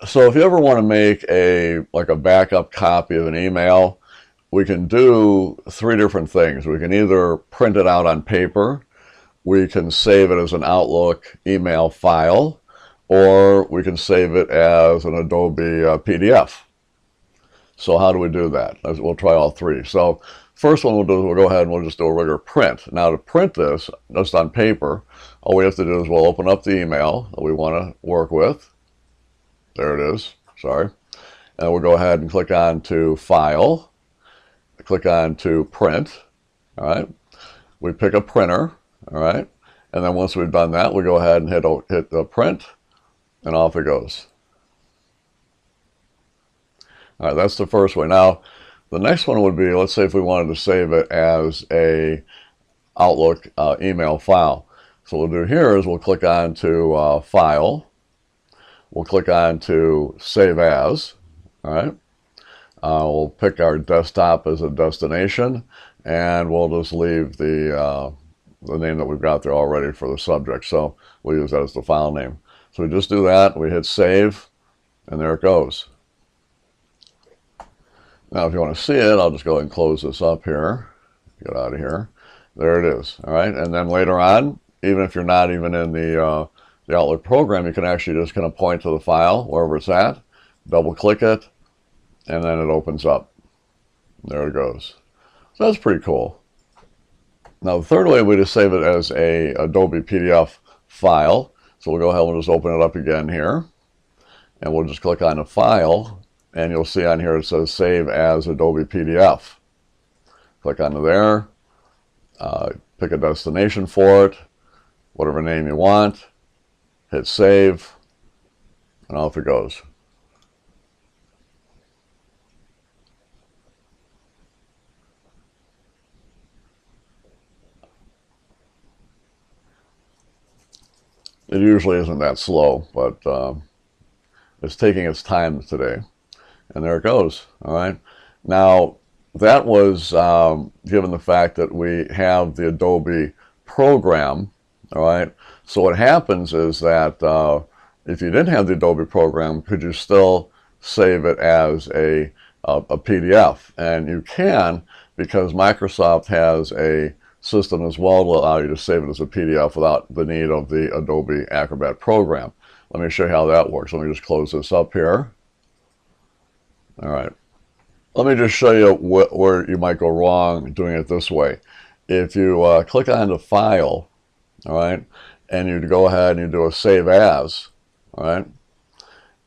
So if you ever want to make like a backup copy of an email, we can do three different things. We can either print it out on paper, we can save it as an Outlook email file, or we can save it as an Adobe PDF. So how do we do that? We'll try all three. So first one we'll do is we'll go ahead and we'll just do a regular print. Now to print this, just on paper, all we have to do is we'll open up the email that we want to work with. There it is, sorry. And we'll go ahead and click on to File, click on to Print, all right. We pick a printer, all right. And then once we've done that, we go ahead and hit the print, and off it goes. All right, that's the first way. Now, the next one would be, let's say if we wanted to save it as a Outlook email file. So what we'll do here is we'll click on to File. We'll click on to Save As. All right. We'll pick our desktop as a destination, and we'll just leave the name that we've got there already for the subject. So we'll use that as the file name. So we just do that. We hit Save, and there it goes. Now, if you want to see it, I'll just go ahead and close this up here. Get out of here. There it is. All right. And then later on, even if you're not even in the Outlook program, you can actually just kind of point to the file wherever it's at, double click it, and then it opens up. There it goes. So that's pretty cool. Now, the third way, we just save it as a Adobe PDF file. So we'll go ahead and just open it up again here, and we'll just click on the file. And you'll see on here it says Save as Adobe PDF. Click onto there, pick a destination for it, whatever name you want, hit Save, and off it goes. It usually isn't that slow, but it's taking its time today. And there it goes. All right. Now, that was given the fact that we have the Adobe program. All right. So what happens is that if you didn't have the Adobe program, could you still save it as a PDF? And you can, because Microsoft has a system as well to allow you to save it as a PDF without the need of the Adobe Acrobat program. Let me show you how that works. Let me just close this up here. All right. Let me just show you where you might go wrong doing it this way. If you click on the file, all right, and you go ahead and you do a Save As, all right,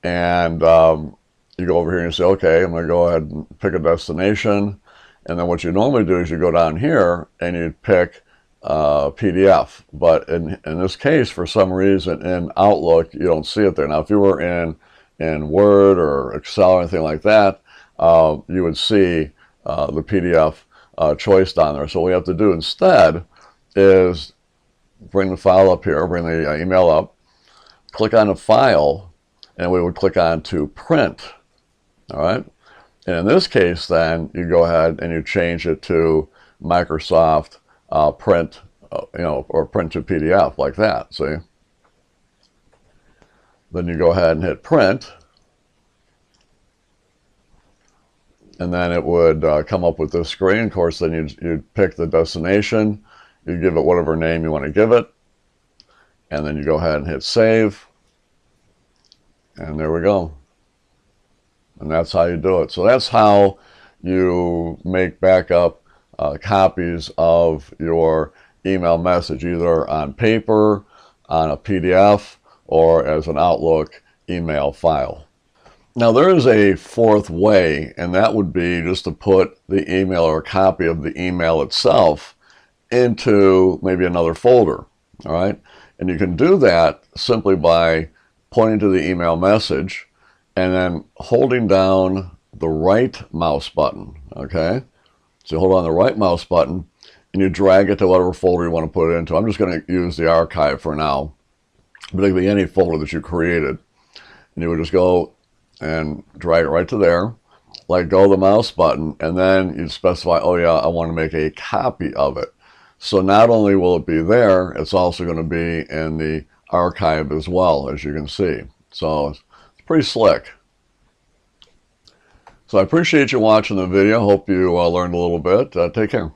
and you go over here and you say, okay, I'm going to go ahead and pick a destination, and then what you normally do is you go down here and you pick PDF. But in this case, for some reason, in Outlook, you don't see it there. Now, if you were in Word or Excel or anything like that, you would see the PDF choice down there. So what we have to do instead is bring the file up here, bring the email up, click on the file, and we would click on to print. All right. And in this case, then you go ahead and you change it to Microsoft print, or print to PDF like that. See? Then you go ahead and hit print, and then it would come up with this screen. Of course, then you'd pick the destination, you give it whatever name you want to give it, and then you go ahead and hit save, and there we go. And that's how you do it. So that's how you make backup copies of your email message, either on paper, on a PDF, or as an Outlook email file. Now there is a fourth way, and that would be just to put the email or a copy of the email itself into maybe another folder, all right? And you can do that simply by pointing to the email message and then holding down the right mouse button, okay? So you hold on the right mouse button and you drag it to whatever folder you want to put it into. I'm just going to use the archive for now, but it could be any folder that you created. And you would just go and drag it right to there, let go of the mouse button, and then you'd specify, oh yeah, I want to make a copy of it. So not only will it be there, it's also going to be in the archive as well, as you can see. So it's pretty slick. So I appreciate you watching the video. Hope you learned a little bit. Take care.